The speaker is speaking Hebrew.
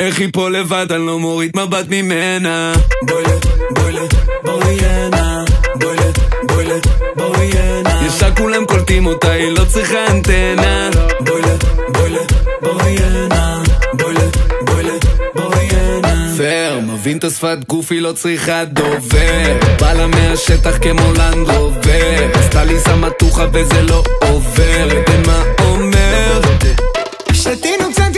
איך היא פה לבד, אני לא מוריד מבט ממנה. בוילת, בוילת, בואי הנה. בוילת, בוילת, בואי הנה. ישר כולם קולטים אותה, היא לא צריכה אנטנה. בוילת, בוילת, בואי הנה. בוילת, בוילת, בואי הנה. פר, מבין את השפת גוף, היא לא צריכה דובר. בא לה מהשטח כמו לנד רובר. עשתה לי סמטוחה וזה לא עובר. יודע מה אומר? שתינו קצת